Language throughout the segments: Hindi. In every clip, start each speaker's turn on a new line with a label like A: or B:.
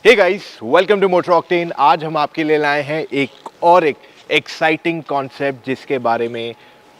A: Hey guys, welcome to Motor Octane. आज हम आपके लिए लाए हैं एक एक्साइटिंग कॉन्सेप्ट जिसके बारे में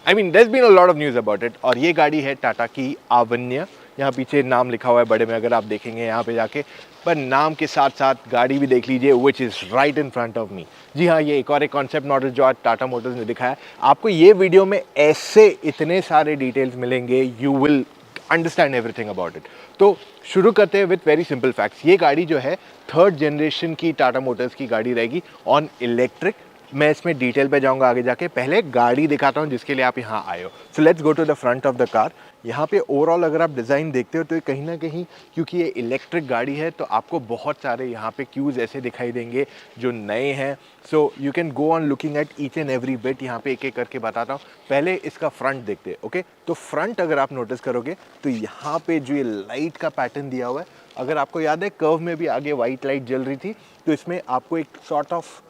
A: there been a lot of news about it. और ये गाड़ी है टाटा की आवन्या। यहाँ पीछे नाम लिखा हुआ है बड़े में, अगर आप देखेंगे यहाँ पे जाके, पर नाम के साथ साथ गाड़ी भी देख लीजिए, which is right in front of me. जी हाँ, ये एक कॉन्सेप्ट मॉडल जो आज टाटा मोटर्स ने दिखाया। आपको ये वीडियो में ऐसे इतने सारे डिटेल्स मिलेंगे, you will understand everything about it. तो शुरू करते हैं विथ वेरी सिंपल फैक्ट्स। ये गाड़ी जो है थर्ड जनरेशन की टाटा मोटर्स की गाड़ी रहेगी ऑन इलेक्ट्रिक। मैं इसमें डिटेल पे जाऊंगा आगे जाके, पहले गाड़ी दिखाता हूं जिसके लिए आप यहाँ आए हो। So let's go to the front of the car. यहाँ पे ओवरऑल अगर आप डिज़ाइन देखते हो तो ये कहीं ना कहीं, क्योंकि ये इलेक्ट्रिक गाड़ी है तो आपको बहुत सारे यहाँ पे क्यूज ऐसे दिखाई देंगे जो नए हैं। So you can go on looking at each and every bit. यहाँ पे एक एक करके बताता हूँ। पहले इसका फ्रंट देखते हैं। ओके, तो फ्रंट अगर आप नोटिस करोगे तो यहाँ पे जो ये लाइट का पैटर्न दिया हुआ है, अगर आपको याद है कर्व में भी आगे वाइट लाइट जल रही थी, तो इसमें आपको एक सॉर्ट ऑफ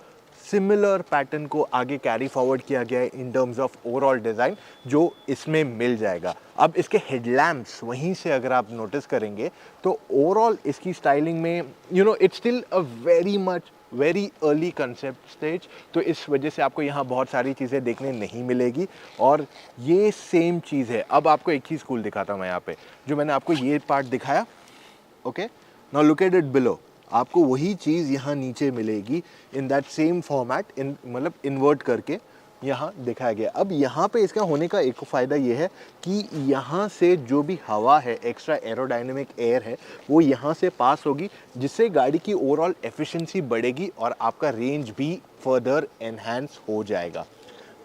A: सिमिलर पैटर्न को आगे कैरी फॉरवर्ड किया गया है in terms of overall design, जो इसमें मिल जाएगा। अब इसके हेडलैम्प्स वहीं से अगर आप नोटिस करेंगे तो ओवरऑल इसकी स्टाइलिंग में it's still a very early concept stage. तो इस वजह से आपको यहाँ बहुत सारी चीज़ें देखने नहीं मिलेगी और ये सेम चीज़ है। अब आपको एक चीज़ कूल दिखाता हूँ मैं यहाँ पे, जो मैंने आपको ये पार्ट दिखाया। Okay, now look at it below. आपको वही चीज़ यहाँ नीचे मिलेगी इन दैट सेम फॉर्मेट, मतलब इन्वर्ट करके यहाँ दिखाया गया। अब यहाँ पे इसका होने का एक फ़ायदा ये है कि यहाँ से जो भी हवा है, एक्स्ट्रा एरोडायनेमिक एयर है, वो यहाँ से पास होगी, जिससे गाड़ी की ओवरऑल एफिशिएंसी बढ़ेगी और आपका रेंज भी फर्दर एनहांस हो जाएगा।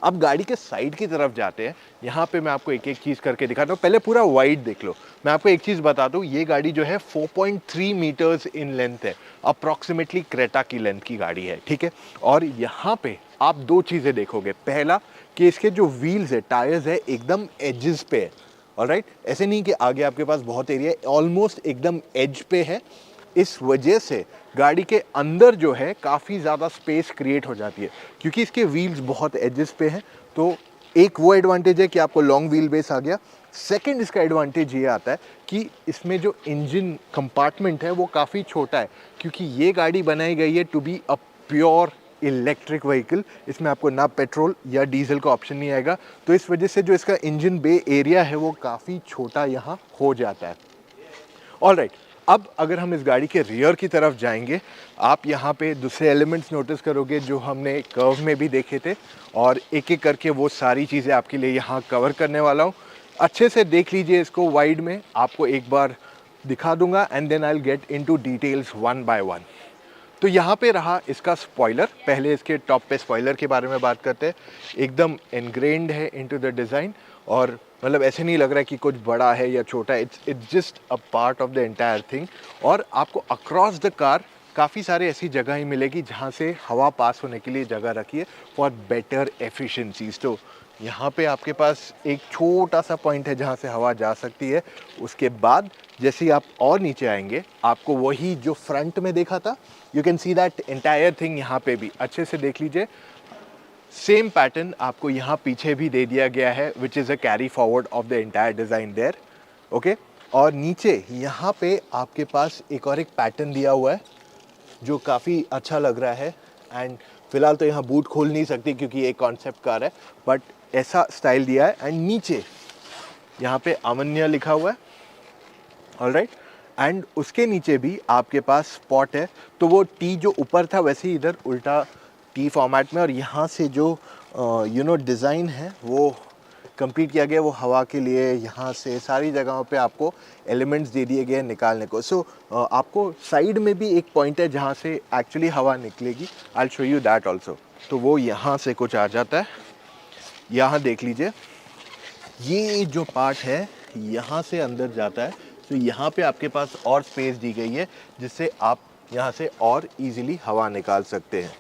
A: अब गाड़ी के साइड की तरफ जाते हैं। यहाँ पे मैं आपको एक एक चीज़ करके दिखाता हूँ। पहले पूरा वाइड देख लो। मैं आपको एक चीज़ बता दूँ, ये गाड़ी जो है 4.3 मीटर्स इन लेंथ है, अप्रॉक्सीमेटली क्रेटा की लेंथ की गाड़ी है, ठीक है। और यहाँ पे आप दो चीज़ें देखोगे। पहला कि इसके जो व्हील्स है, टायर्स है, एकदम एजेस पे है। ऑलराइट, ऐसे नहीं कि आगे आपके पास बहुत एरिया है, ऑलमोस्ट एकदम एज पे है। इस वजह से गाड़ी के अंदर जो है काफ़ी ज़्यादा स्पेस क्रिएट हो जाती है, क्योंकि इसके व्हील्स बहुत एजेस पे हैं। तो एक वो एडवांटेज है कि आपको लॉन्ग व्हील बेस आ गया। सेकंड इसका एडवांटेज ये आता है कि इसमें जो इंजन कंपार्टमेंट है वो काफ़ी छोटा है, क्योंकि ये गाड़ी बनाई गई है to be a pure electric vehicle. इसमें आपको ना पेट्रोल या डीजल का ऑप्शन नहीं आएगा। तो इस वजह से जो इसका इंजन बे एरिया है वो काफ़ी छोटा यहाँ हो जाता है। ऑलराइट, अब अगर हम इस गाड़ी के रियर की तरफ जाएंगे, आप यहाँ पे दूसरे एलिमेंट्स नोटिस करोगे जो हमने कर्व में भी देखे थे, और एक एक करके वो सारी चीज़ें आपके लिए यहाँ कवर करने वाला हूँ। अच्छे से देख लीजिए इसको वाइड में, आपको एक बार दिखा दूंगा and then I will get into details one by one. तो यहाँ पे रहा इसका स्पॉइलर। पहले इसके टॉप पे स्पॉइलर के बारे में बात करते हैं। एकदम इनग्रेन्ड है इनटू द डिज़ाइन, और मतलब ऐसे नहीं लग रहा है कि कुछ बड़ा है या छोटा है। It's just a part of the entire thing. और आपको अक्रॉस द कार काफ़ी सारे ऐसी जगह ही मिलेगी जहाँ से हवा पास होने के लिए जगह रखी है फॉर बेटर एफिशिएंसीज। तो यहाँ पे आपके पास एक छोटा सा पॉइंट है जहाँ से हवा जा सकती है। उसके बाद जैसे ही आप और नीचे आएंगे, आपको वही जो फ्रंट में देखा था, you can see that entire thing यहाँ पे भी अच्छे से देख लीजिए। सेम पैटर्न आपको यहाँ पीछे भी दे दिया गया है, which is a carry forward of the entire design there. Okay, और नीचे यहाँ पे आपके पास एक और एक पैटर्न दिया हुआ है जो काफ़ी अच्छा लग रहा है। एंड फिलहाल तो यहाँ बूट खोल नहीं सकती क्योंकि ये कॉन्सेप्ट कार है, बट ऐसा स्टाइल दिया है। एंड नीचे यहाँ पे अवन्या लिखा हुआ है। ऑलराइट, एंड उसके नीचे भी आपके पास स्पॉट है। तो वो टी जो ऊपर था वैसे ही इधर उल्टा टी फॉर्मेट में, और यहाँ से जो डिज़ाइन है वो कंप्लीट किया गया, वो हवा के लिए यहाँ से सारी जगहों पे आपको एलिमेंट्स दे दिए गए निकालने को। सो आपको साइड में भी एक पॉइंट है जहाँ से एक्चुअली हवा निकलेगी। I will show you that also. तो वो यहाँ से कुछ आ जाता है, यहाँ देख लीजिए। ये जो पार्ट है यहाँ से अंदर जाता है। तो यहाँ पे आपके पास और स्पेस दी गई है जिससे आप यहाँ से और इजीली हवा निकाल सकते हैं।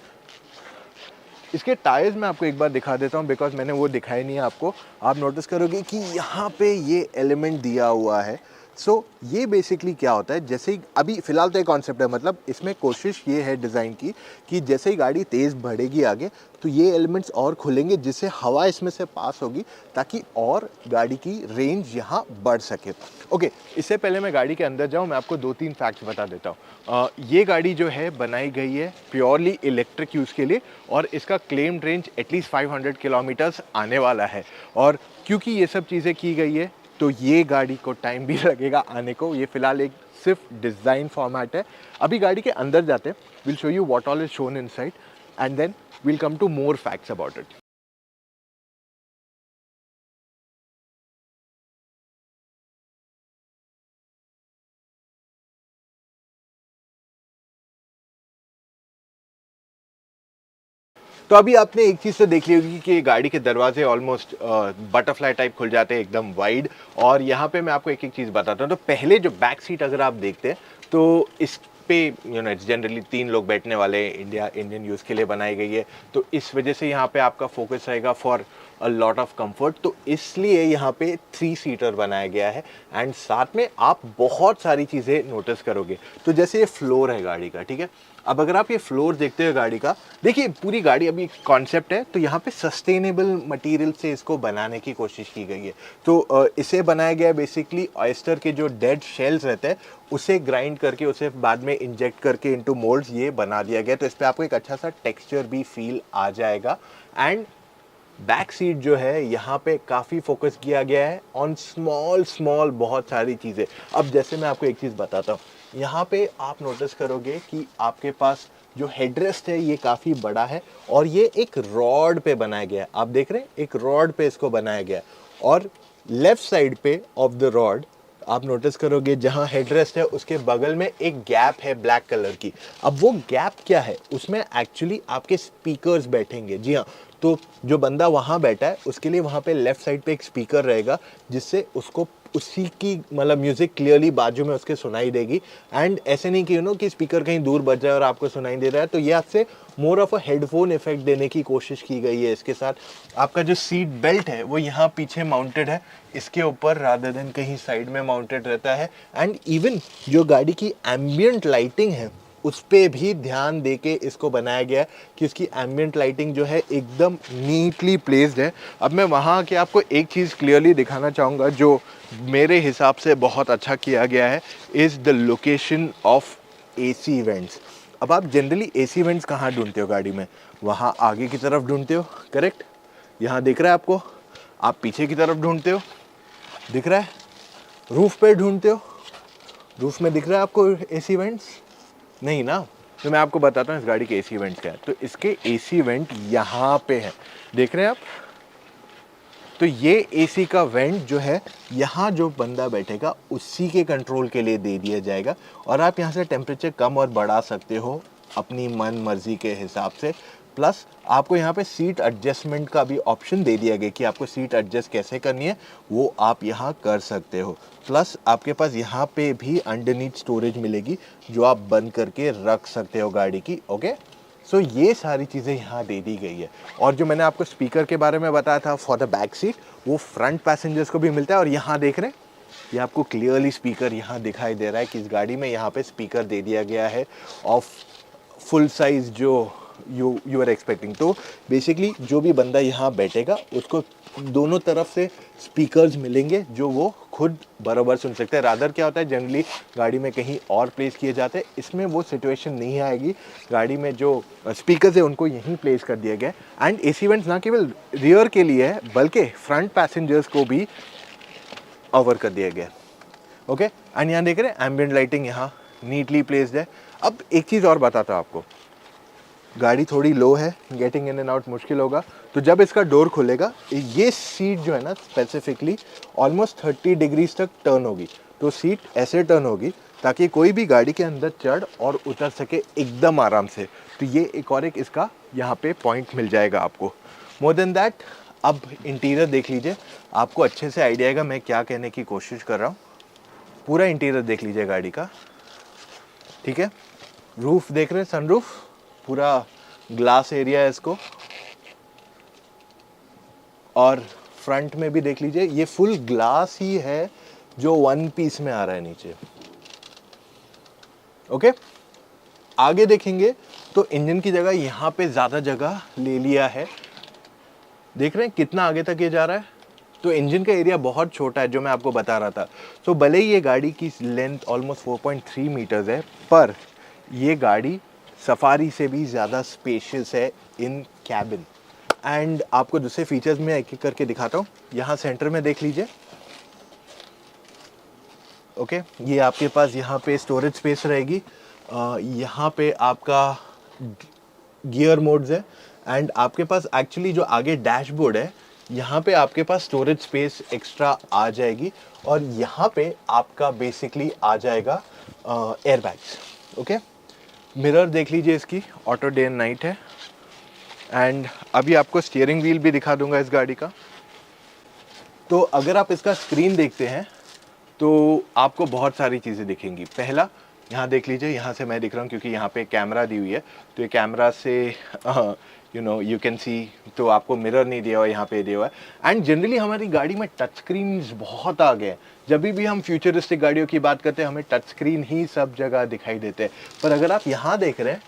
A: इसके टायर्स मैं आपको एक बार दिखा देता हूँ, बिकॉज मैंने वो दिखाया नहीं है आपको। आप नोटिस करोगे कि यहाँ पे ये एलिमेंट दिया हुआ है सो ये बेसिकली क्या होता है, जैसे ही अभी फ़िलहाल तो ये कॉन्सेप्ट है, मतलब इसमें कोशिश ये है डिज़ाइन की कि जैसे ही गाड़ी तेज़ बढ़ेगी आगे तो ये एलिमेंट्स और खुलेंगे जिससे हवा इसमें से पास होगी ताकि और गाड़ी की रेंज यहाँ बढ़ सके। ओके, इससे पहले मैं गाड़ी के अंदर जाऊँ, मैं आपको 2-3 फैक्ट्स बता देता हूँ। ये गाड़ी जो है बनाई गई है प्योरली इलेक्ट्रिक यूज़ के लिए और इसका क्लेम्ड रेंज एटलीस्ट 500 किलोमीटर्स आने वाला है। और क्योंकि ये सब चीज़ें की गई है तो ये गाड़ी को टाइम भी लगेगा आने को। ये फ़िलहाल एक सिर्फ डिज़ाइन फॉर्मेट है। अभी गाड़ी के अंदर जाते हैं, will show you what all is shown inside and then we'll come to more facts about it. तो अभी आपने एक चीज़ तो देख ली होगी कि गाड़ी के दरवाजे ऑलमोस्ट बटरफ्लाई टाइप खुल जाते हैं एकदम वाइड। और यहाँ पे मैं आपको एक एक चीज़ बताता हूँ। तो पहले जो बैक सीट अगर आप देखते हैं तो इस पे इट्स जनरली 3 लोग बैठने वाले इंडियन यूज़ के लिए बनाई गई है। तो इस वजह से यहाँ पे आपका फोकस रहेगा for a lot of comfort, तो इसलिए यहाँ पे 3 सीटर बनाया गया है। एंड साथ में आप बहुत सारी चीज़ें नोटिस करोगे। तो जैसे ये फ्लोर है गाड़ी का, ठीक है। अब अगर आप ये फ्लोर देखते हो गाड़ी का, देखिए पूरी गाड़ी अभी कॉन्सेप्ट है तो यहाँ पे सस्टेनेबल मटेरियल से इसको बनाने की कोशिश की गई है। तो इसे बनाया गया है बेसिकली ऑयस्टर के जो डेड शेल्स रहते हैं उसे ग्राइंड करके उसे बाद में इंजेक्ट करके इनटू मोल्ड्स ये बना दिया गया। तो इस पर आपको एक अच्छा सा टेक्सचर भी फील आ जाएगा। एंड बैक सीट जो है यहाँ पे काफ़ी फोकस किया गया है ऑन स्मॉल बहुत सारी चीज़ें। अब जैसे मैं आपको एक चीज़ बताता हूँ, यहाँ पे आप नोटिस करोगे कि आपके पास जो हेडरेस्ट है ये काफ़ी बड़ा है और ये एक रॉड पे बनाया गया है। आप देख रहे हैं एक रॉड पे इसको बनाया गया है। और लेफ्ट साइड पे ऑफ द रॉड आप नोटिस करोगे जहाँ हेडरेस्ट है उसके बगल में एक गैप है ब्लैक कलर की। अब वो गैप क्या है, उसमें एक्चुअली आपके स्पीकर्स बैठेंगे। जी हाँ, तो जो बंदा वहाँ बैठा है उसके लिए वहाँ पे लेफ्ट साइड पे एक स्पीकर रहेगा जिससे उसको उसी की मतलब म्यूज़िक क्लियरली बाजू में उसके सुनाई देगी। एंड ऐसे नहीं कि कि स्पीकर कहीं दूर बज जाए और आपको सुनाई दे रहा है। तो ये आपसे more of a headphone effect देने की कोशिश की गई है। इसके साथ आपका जो सीट बेल्ट है वो यहाँ पीछे माउंटेड है इसके ऊपर रादर देन कहीं साइड में माउंटेड रहता है। एंड इवन जो गाड़ी की एम्बियंट लाइटिंग है उस पर भी ध्यान देके इसको बनाया गया है कि उसकी एम्बियंट लाइटिंग जो है एकदम नीटली प्लेस्ड है। अब मैं वहाँ के आपको एक चीज़ क्लियरली दिखाना चाहूँगा जो मेरे हिसाब से बहुत अच्छा किया गया है, is the location of AC vents. अब आप जनरली एसी वेंट्स कहाँ ढूंढते हो गाड़ी में, वहाँ आगे की तरफ ढूंढते हो, करेक्ट। यहाँ दिख रहा है आपको, आप पीछे की तरफ ढूंढते हो, दिख रहा है, रूफ पे ढूंढते हो, रूफ में दिख रहा है आपको एसी वेंट्स, नहीं ना। तो मैं आपको बताता हूँ इस गाड़ी के एसी वेंट क्या है। तो इसके एसी वेंट यहाँ पे है, देख रहे हैं आप। तो ये एसी का वेंट जो है यहाँ जो बंदा बैठेगा उसी के कंट्रोल के लिए दे दिया जाएगा और आप यहाँ से टेम्परेचर कम और बढ़ा सकते हो अपनी मन मर्जी के हिसाब से। प्लस आपको यहाँ पे सीट एडजस्टमेंट का भी ऑप्शन दे दिया गया कि आपको सीट एडजस्ट कैसे करनी है वो आप यहाँ कर सकते हो। प्लस आपके पास यहाँ पे भी अंडरनीथ स्टोरेज मिलेगी जो आप बंद करके रख सकते हो गाड़ी की। ओके, सो ये सारी चीज़ें यहाँ दे दी गई है। और जो मैंने आपको स्पीकर के बारे में बताया था फॉर द बैक सीट, वो फ्रंट पैसेंजर्स को भी मिलता है। और यहाँ देख रहे हैं, ये आपको क्लियरली स्पीकर यहाँ दिखाई दे रहा है कि इस गाड़ी में यहाँ पे स्पीकर दे दिया गया है ऑफ फुल साइज जो यू आर एक्सपेक्टिंग। तो बेसिकली जो भी बंदा यहाँ बैठेगा उसको दोनों तरफ से स्पीकर्स मिलेंगे जो वो खुद बराबर सुन सकते हैं। रादर क्या होता है जनरली गाड़ी में कहीं और प्लेस किए जाते हैं, इसमें वो सिचुएशन नहीं आएगी। गाड़ी में जो स्पीकर्स है उनको यहीं प्लेस कर दिया गया है। एंड एसी वेंट्स ना केवल रियर के लिए है बल्कि फ्रंट पैसेंजर्स को भी ओवर कर दिया गया। ओके, एंड यहाँ देख रहे हैं एम्बियंट लाइटिंग यहाँ नीटली प्लेस्ड है। अब एक चीज़ और बताता हूँ आपको, गाड़ी थोड़ी लो है, गेटिंग इन एंड आउट मुश्किल होगा। तो जब इसका डोर खुलेगा ये सीट जो है ना स्पेसिफिकली ऑलमोस्ट 30 डिग्रीज तक टर्न होगी। तो सीट ऐसे टर्न होगी ताकि कोई भी गाड़ी के अंदर चढ़ और उतर सके एकदम आराम से। तो ये एक और एक इसका यहाँ पे पॉइंट मिल जाएगा आपको। मोर देन दैट, अब इंटीरियर देख लीजिए, आपको अच्छे से आइडिया आएगा मैं क्या कहने की कोशिश कर रहा हूँ। पूरा इंटीरियर देख लीजिए गाड़ी का, ठीक है। रूफ देख रहे हैं, सनरूफ पूरा ग्लास एरिया है इसको। और फ्रंट में भी देख लीजिए ये फुल ग्लास ही है जो वन पीस में आ रहा है नीचे। ओके, आगे देखेंगे तो इंजन की जगह यहाँ पे ज़्यादा जगह ले लिया है। देख रहे हैं कितना आगे तक ये जा रहा है। तो इंजन का एरिया बहुत छोटा है जो मैं आपको बता रहा था। तो भले ही ये गाड़ी की लेंथ ऑलमोस्ट 4.3 मीटर्स है, पर ये गाड़ी सफारी से भी ज़्यादा स्पेशियस है इन कैबिन। एंड आपको दूसरे फीचर्स में एक एक करके दिखाता हूँ। यहाँ सेंटर में देख लीजिए। ओके, ये आपके पास यहाँ पे स्टोरेज स्पेस रहेगी। यहाँ पे आपका गियर मोड्स है एंड आपके पास एक्चुअली जो आगे डैशबोर्ड है, यहाँ पे आपके पास स्टोरेज स्पेस एक्स्ट्रा आ जाएगी और यहाँ पे आपका बेसिकली आ जाएगा एयर बैग्स। ओके, मिरर देख लीजिए, इसकी ऑटो डे एंड नाइट है। एंड अभी आपको स्टीयरिंग व्हील भी दिखा दूंगा इस गाड़ी का। तो अगर आप इसका स्क्रीन देखते हैं तो आपको बहुत सारी चीज़ें दिखेंगी। पहला, यहाँ देख लीजिए, यहाँ से मैं दिख रहा हूँ क्योंकि यहाँ पे कैमरा दी हुई है, तो ये कैमरा से यू कैन सी, तो आपको मिरर नहीं दिया हुआ, यहाँ पे दिया हुआ है। एंड जनरली हमारी गाड़ी में टच स्क्रीन बहुत आ गए हैं। जब भी हम फ्यूचरिस्टिक गाड़ियों की बात करते हैं हमें टच स्क्रीन ही सब जगह दिखाई देते हैं, पर अगर आप यहाँ देख रहे हैं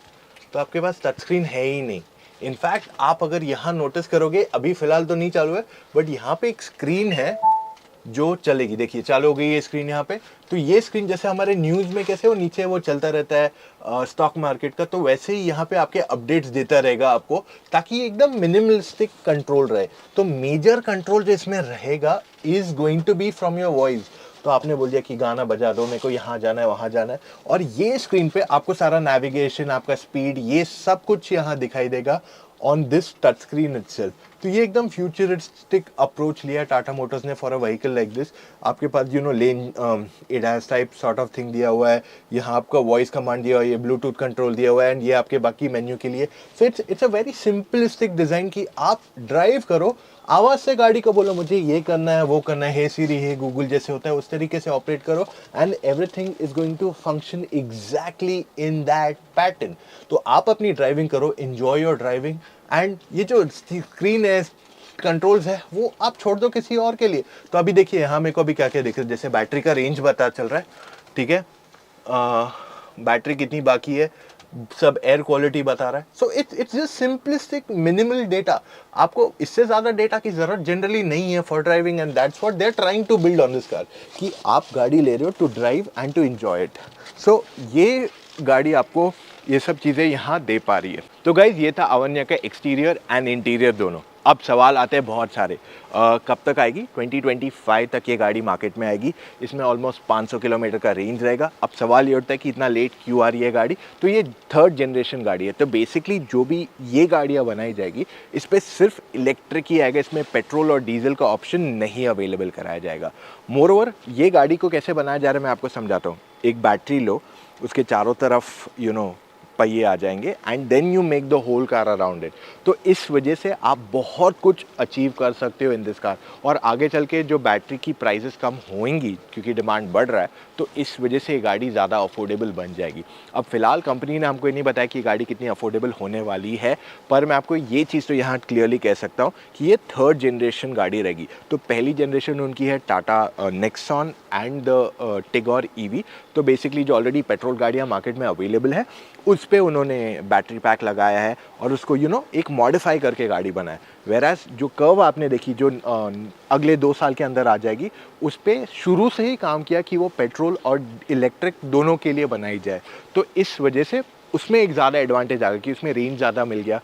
A: तो आपके पास टच स्क्रीन है ही नहीं। इनफैक्ट आप अगर यहाँ नोटिस करोगे, अभी फिलहाल तो नहीं चालू है, बट यहाँ पे एक स्क्रीन है जो चलेगी। देखिए चालू हो गई ये स्क्रीन यहाँ पे। तो ये स्क्रीन जैसे हमारे न्यूज़ में कैसे वो नीचे वो चलता रहता है स्टॉक मार्केट का, तो वैसे ही यहाँ पे आपके अपडेट्स देता रहेगा आपको, ताकि एकदम मिनिमलिस्टिक कंट्रोल रहे। तो मेजर कंट्रोल जो इसमें रहेगा is going to be from your voice. तो आपने बोल दिया कि गाना बजा दो, मेरे को यहाँ जाना है वहाँ जाना है, और ये स्क्रीन पे आपको सारा नेविगेशन, आपका स्पीड, ये सब कुछ यहाँ दिखाई देगा on this touch screen itself. तो ये एकदम फ्यूचरिस्टिक अप्रोच लिया टाटा मोटर्स ने for a vehicle like this. आपके पास lane ADAS type sort of thing दिया हुआ है, यहाँ आपका वॉइस कमांड दिया हुआ है, ये ब्लूटूथ कंट्रोल दिया हुआ है, एंड ये आपके बाकी मेन्यू के लिए। So it's a very simplistic design कि आप ड्राइव करो, आवाज़ से गाड़ी को बोलो मुझे ये करना है वो करना है, हे सीरी हे गूगल जैसे होता है उस तरीके से ऑपरेट करो, and everything is going to function exactly in that pattern. तो आप अपनी ड्राइविंग करो, एंजॉय योर ड्राइविंग, एंड ये जो स्क्रीन है, कंट्रोल्स है, वो आप छोड़ दो किसी और के लिए। तो अभी देखिए यहाँ मेरे को अभी क्या क्या दिख रहा है, जैसे बैटरी का रेंज पता चल रहा है, ठीक है, बैटरी कितनी बाकी है, सब एयर क्वालिटी बता रहा है। So it's just simplistic minimal data. आपको इससे ज़्यादा डेटा की ज़रूरत जनरली नहीं है for driving, and that's what they are trying to build on this car, कि आप गाड़ी ले रहे हो to drive and to enjoy it. So ये गाड़ी आपको ये सब चीज़ें यहाँ दे पा रही है। तो गाइज ये था अवन्या का एक्सटीरियर एंड इंटीरियर दोनों। अब सवाल आते हैं बहुत सारे, कब तक आएगी? 2025 तक ये गाड़ी मार्केट में आएगी। इसमें ऑलमोस्ट 500 किलोमीटर का रेंज रहेगा। अब सवाल ये उठता है कि इतना लेट क्यों आ रही है गाड़ी? तो ये थर्ड जनरेशन गाड़ी है। तो बेसिकली जो भी ये गाड़ियाँ बनाई जाएगी इस पर सिर्फ इलेक्ट्रिक ही आएगा, इसमें पेट्रोल और डीजल का ऑप्शन नहीं अवेलेबल कराया जाएगा। मोरओवर ये गाड़ी को कैसे बनाया जा रहा है मैं आपको समझाता हूँ। एक बैटरी लो, उसके चारों तरफ पहिए आ जाएंगे, and then you make the whole car around it. तो इस वजह से आप बहुत कुछ अचीव कर सकते हो इन दिस कार। और आगे चल के जो बैटरी की प्राइसेस कम होंगी क्योंकि डिमांड बढ़ रहा है, तो इस वजह से ये गाड़ी ज़्यादा अफोर्डेबल बन जाएगी। अब फिलहाल कंपनी ने हमको ये नहीं बताया कि गाड़ी कितनी अफोर्डेबल होने वाली है, पर मैं आपको ये चीज़ तो यहाँ क्लियरली कह सकता हूँ कि ये थर्ड जनरेशन गाड़ी रहेगी। तो पहली जनरेशन उनकी है Tata Nexon and the Tigor EV. तो बेसिकली जो ऑलरेडी पेट्रोल गाड़ियाँ मार्केट में अवेलेबल है उस पे उन्होंने बैटरी पैक लगाया है और उसको एक मॉडिफाई करके गाड़ी बनाया। वेराज जो कर्व आपने देखी जो अगले 2 साल के अंदर आ जाएगी, उस पे शुरू से ही काम किया कि वो पेट्रोल और इलेक्ट्रिक दोनों के लिए बनाई जाए। तो इस वजह से उसमें एक ज़्यादा एडवांटेज आ गया कि उसमें रेंज ज़्यादा मिल गया।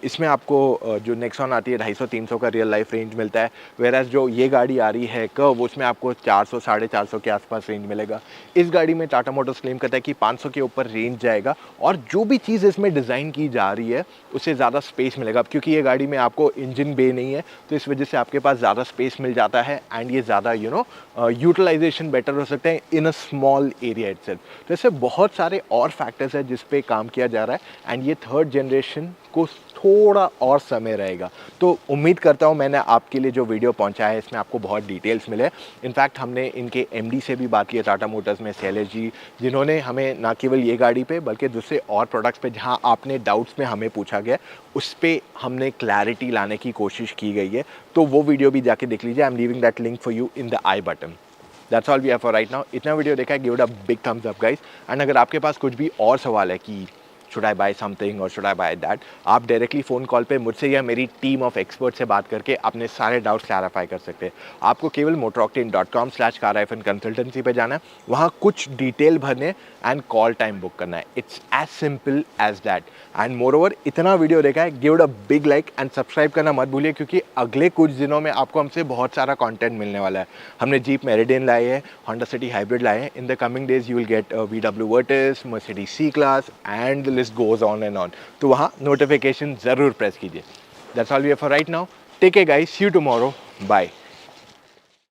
A: इसमें आपको जो नेक्सॉन आती है 250-300 का रियल लाइफ रेंज मिलता है, वेराज जो ये गाड़ी आ रही है कर्व उसमें आपको 400-450 के आसपास रेंज मिलेगा। इस गाड़ी में टाटा मोटर्स क्लेम करता है कि 500 के ऊपर रेंज जाएगा, और जो भी चीज़ इसमें डिज़ाइन की जा रही है उससे ज़्यादा स्पेस मिलेगा। क्योंकि ये गाड़ी में आपको इंजन बे नहीं है, तो इस वजह से आपके पास ज़्यादा स्पेस मिल जाता है, एंड ये ज़्यादा यूटिलाइजेशन बेटर हो सकता है इन अ स्मॉल एरिया इटसेल्फ। तो ऐसे बहुत सारे और फैक्टर्स है जिस पे काम किया जा रहा है, एंड ये थर्ड जनरेशन को थोड़ा और समय रहेगा। तो उम्मीद करता हूँ मैंने आपके लिए जो वीडियो पहुंचाया है इसमें आपको बहुत डिटेल्स मिले। इनफैक्ट हमने इनके एमडी से भी बात की, टाटा मोटर्स में शैलेश जी, जिन्होंने हमें ना केवल ये गाड़ी पे बल्कि दूसरे और प्रोडक्ट्स पे जहां आपने डाउट्स में हमें पूछा गया उस पर हमने क्लैरिटी लाने की कोशिश की गई है। तो वो वीडियो भी जाके देख लीजिए। I am leaving that link for you in the I button. That's all we have for right now. इतना वीडियो देखा है, give it a big thumbs up guys. And अगर आपके पास कुछ भी और सवाल है कि शुड आई बाय समथिंग और शुड आई बाय दैट, आप डायरेक्टली फ़ोन कॉल पे मुझसे या मेरी टीम ऑफ एक्सपर्ट से बात करके अपने सारे डाउट्स क्लैरिफाई कर सकते हैं। आपको केवल motoroctane.com/car-consultancy पे जाना है, वहाँ कुछ डिटेल भरने एंड कॉल टाइम बुक करना है। It's as simple as that. And moreover, इतना वीडियो देखा है, give it a big like and subscribe करना मत भूलिए, क्योंकि अगले कुछ दिनों में आपको हमसे बहुत सारा कंटेंट मिलने वाला है। हमने जीप मेरिडियन लाए है, होंडा सिटी हाइब्रिड लाए हैं। In the coming days you will get VW Virtus, Mercedes C class and the list goes on and on. तो वहाँ नोटिफिकेशन ज़रूर प्रेस कीजिए। That's all we have for right now. Take care guys, see you tomorrow, bye.